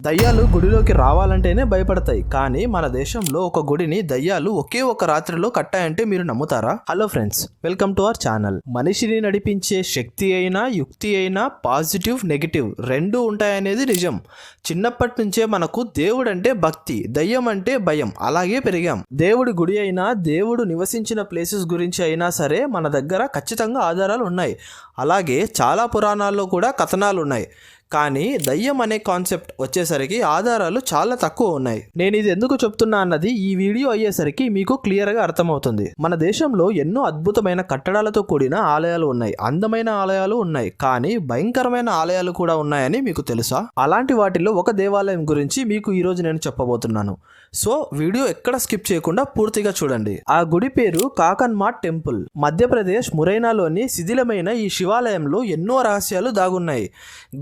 దయ్యాలు గుడిలోకి రావాలంటేనే భయపడతాయి. కానీ మన దేశంలో ఒక గుడిని దయ్యాలు ఒకే ఒక రాత్రిలో కట్టాయంటే మీరు నమ్ముతారా? Hello friends, welcome to our channel. మనిషిని నడిపించే శక్తి అయినా యుక్తి అయినా పాజిటివ్ నెగిటివ్ రెండూ ఉంటాయనేది నిజం. చిన్నప్పటి నుంచే మనకు దేవుడు అంటే భక్తి, దయ్యం అంటే భయం అలాగే పెరిగాం. దేవుడి గుడి అయినా దేవుడు నివసించిన ప్లేసెస్ గురించి అయినా సరే మన దగ్గర ఖచ్చితంగా ఆధారాలు ఉన్నాయి. అలాగే చాలా పురాణాల్లో కూడా కథనాలు ఉన్నాయి. కానీ దయ్యం అనే కాన్సెప్ట్ వచ్చేసరికి ఆధారాలు చాలా తక్కువ ఉన్నాయి. నేను ఇది ఎందుకు చెప్తున్నా అన్నది ఈ వీడియో అయ్యేసరికి మీకు క్లియర్గా అర్థమవుతుంది. మన దేశంలో ఎన్నో అద్భుతమైన కట్టడాలతో కూడిన ఆలయాలు ఉన్నాయి, అందమైన ఆలయాలు ఉన్నాయి, కానీ భయంకరమైన ఆలయాలు కూడా ఉన్నాయని మీకు తెలుసా? అలాంటి వాటిలో ఒక దేవాలయం గురించి మీకు ఈరోజు నేను చెప్పబోతున్నాను. సో వీడియో ఎక్కడ స్కిప్ చేయకుండా పూర్తిగా చూడండి. ఆ గుడి పేరు కాకన్మాట్ టెంపుల్. మధ్యప్రదేశ్ మురైనాలోని శిథిలమైన ఈ శివాలయంలో ఎన్నో రహస్యాలు దాగున్నాయి.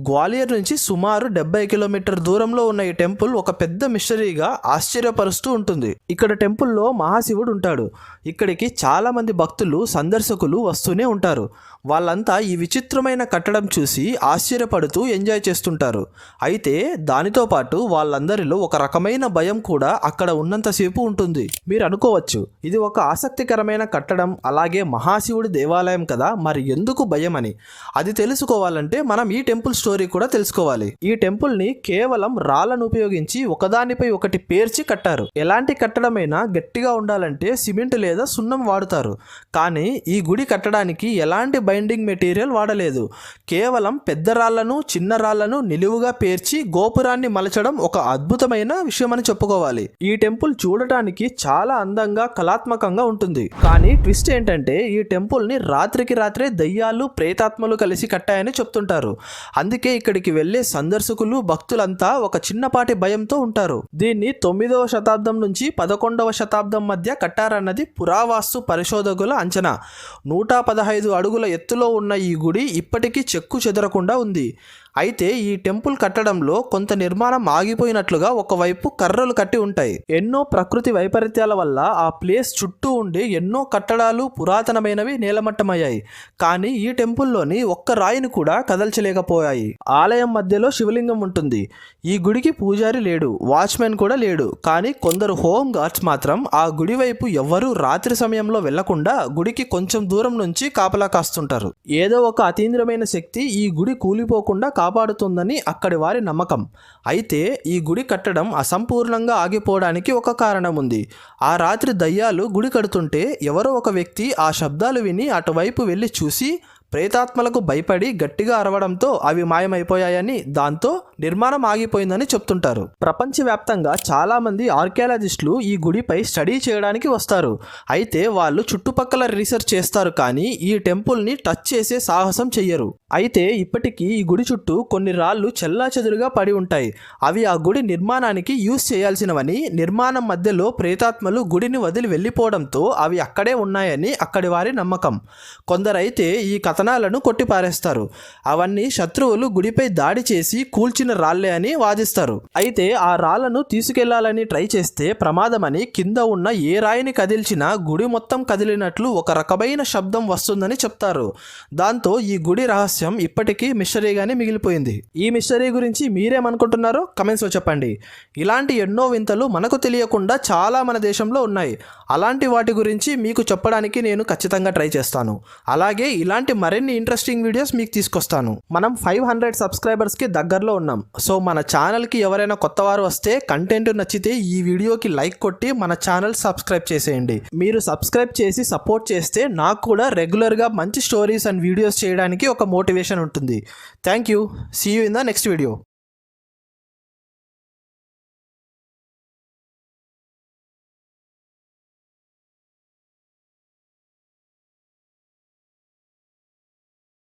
గ్వాలియర్ నుంచి సుమారు 70 కిలోమీటర్ దూరంలో ఉన్న ఈ టెంపుల్ ఒక పెద్ద మిస్టరీగా ఆశ్చర్యపరుస్తూ ఉంటుంది. ఇక్కడ టెంపుల్లో మహాశివుడు ఉంటాడు. ఇక్కడికి చాలా మంది భక్తులు సందర్శకులు వస్తూనే ఉంటారు. వాళ్ళంతా ఈ విచిత్రమైన కట్టడం చూసి ఆశ్చర్యపడుతూ ఎంజాయ్ చేస్తుంటారు. అయితే దానితో పాటు వాళ్ళందరిలో ఒక రకమైన భయం కూడా అక్కడ ఉన్నంతసేపు ఉంటుంది. మీరు అనుకోవచ్చు, ఇది ఒక ఆసక్తికరమైన కట్టడం, అలాగే మహాశివుడి దేవాలయం కదా, మరి ఎందుకు భయం అని? అది తెలుసుకోవాలంటే మనం ఈ టెంపుల్ స్టోరీ కూడా తెలుసుకోవాలి. ఈ టెంపుల్ ని కేవలం రాళ్లను ఉపయోగించి ఒకదానిపై ఒకటి పేర్చి కట్టారు. ఎలాంటి కట్టడమైనా గట్టిగా ఉండాలంటే సిమెంట్ లేదా సున్నం వాడుతారు. కానీ ఈ గుడి కట్టడానికి ఎలాంటి బైండింగ్ మెటీరియల్ వాడలేదు. కేవలం పెద్ద రాళ్లను చిన్న రాళ్లను నిలువుగా పేర్చి గోపురాన్ని మలచడం ఒక అద్భుతమైన విషయం అని చెప్పుకోవాలి. ఈ టెంపుల్ చూడటానికి చాలా అందంగా కళాత్మకంగా ఉంటుంది. కానీ ట్విస్ట్ ఏంటంటే ఈ టెంపుల్ ని రాత్రికి రాత్రే దయ్యాలు ప్రేతాత్మలు కలిసి కట్టాయని చెప్తుంటారు. అందుకే ఇక్కడికి వెళ్లే సందర్శకులు భక్తులంతా ఒక చిన్నపాటి భయంతో ఉంటారు. దీన్ని 9వ శతాబ్దం నుంచి 11వ శతాబ్దం మధ్య కట్టారన్నది పురావాస్తు పరిశోధకుల అంచనా. 115 అడుగుల ఎత్తులో ఉన్న ఈ గుడి ఇప్పటికీ చెక్కు చెదరకుండా ఉంది. అయితే ఈ టెంపుల్ కట్టడంలో కొంత నిర్మాణం ఆగిపోయినట్లుగా ఒకవైపు కర్రలు కట్టి ఉంటాయి. ఎన్నో ప్రకృతి వైపరీత్యాల వల్ల ఆ ప్లేస్ చుట్టూ ఉండి ఎన్నో కట్టడాలు పురాతనమైనవి నేలమట్టమయ్యాయి. కానీ ఈ టెంపుల్లోని ఒక్క రాయిని కూడా కదల్చలేకపోయాయి. ఆలయం మధ్యలో శివలింగం ఉంటుంది. ఈ గుడికి పూజారి లేడు, వాచ్మెన్ కూడా లేడు. కానీ కొందరు హోమ్ గార్డ్స్ మాత్రం ఆ గుడి వైపు ఎవ్వరూ రాత్రి సమయంలో వెళ్లకుండా గుడికి కొంచెం దూరం నుంచి కాపలా కాస్తుంటారు. ఏదో ఒక అతీంద్రమైన శక్తి ఈ గుడి కూలిపోకుండా కాపాడుతుందని అక్కడి వారి నమ్మకం. అయితే ఈ గుడి కట్టడం అసంపూర్ణంగా ఆగిపోవడానికి ఒక కారణం ఉంది. ఆ రాత్రి దయ్యాలు గుడి కడుతుంటే ఎవరో ఒక వ్యక్తి ఆ శబ్దాలు విని అటువైపు వెళ్ళి చూసి ప్రేతాత్మలకు భయపడి గట్టిగా అరవడంతో అవి మాయమైపోయాయని, దాంతో నిర్మాణం ఆగిపోయిందని చెప్తుంటారు. ప్రపంచవ్యాప్తంగా చాలా మంది ఆర్కియాలజిస్టులు ఈ గుడిపై స్టడీ చేయడానికి వస్తారు. అయితే వాళ్ళు చుట్టుపక్కల రీసెర్చ్ చేస్తారు, కానీ ఈ టెంపుల్ని టచ్ చేసే సాహసం చెయ్యరు. అయితే ఇప్పటికీ ఈ గుడి చుట్టూ కొన్ని రాళ్ళు చెల్లాచెదురుగా పడి ఉంటాయి. అవి ఆ గుడి నిర్మాణానికి యూజ్ చేయాల్సినవని, నిర్మాణం మధ్యలో ప్రేతాత్మలు గుడిని వదిలి వెళ్ళిపోవడంతో అవి అక్కడే ఉన్నాయని అక్కడి వారి నమ్మకం. కొందరైతే ఈ కథనాలను కొట్టిపారేస్తారు. అవన్నీ శత్రువులు గుడిపై దాడి చేసి కూల్చిన రాళ్లే అని వాదిస్తారు. అయితే ఆ రాళ్లను తీసుకెళ్లాలని ట్రై చేస్తే ప్రమాదమని కింద ఉన్న ఏ రాయిని కదిల్చినా గుడి మొత్తం కదిలినట్లు ఒక రకమైన శబ్దం వస్తుందని చెప్తారు. దాంతో ఈ గుడి రహస్యం ఇప్పటికీ మిస్టరీగానే మిగిలిపోయింది. ఈ మిస్టరీ గురించి మీరేమనుకుంటున్నారో కమెంట్స్లో చెప్పండి. ఇలాంటి ఎన్నో వింతలు మనకు తెలియకుండా చాలా మన దేశంలో ఉన్నాయి. అలాంటి వాటి గురించి మీకు చెప్పడానికి నేను ఖచ్చితంగా ట్రై చేస్తాను. అలాగే ఇలాంటి మరిన్ని ఇంట్రెస్టింగ్ వీడియోస్ మీకు తీసుకొస్తాను. మనం 500 సబ్స్క్రైబర్స్కి దగ్గరలో ఉన్నాం. సో మన ఛానల్కి ఎవరైనా కొత్త వారు వస్తే కంటెంట్ నచ్చితే ఈ వీడియోకి లైక్ కొట్టి మన ఛానల్ సబ్స్క్రైబ్ చేసేయండి. మీరు సబ్స్క్రైబ్ చేసి సపోర్ట్ చేస్తే నాకు కూడా రెగ్యులర్గా మంచి స్టోరీస్ అండ్ వీడియోస్ చేయడానికి ఒక మోటివేషన్ ఉంటుంది. Thank you. See you in the next video.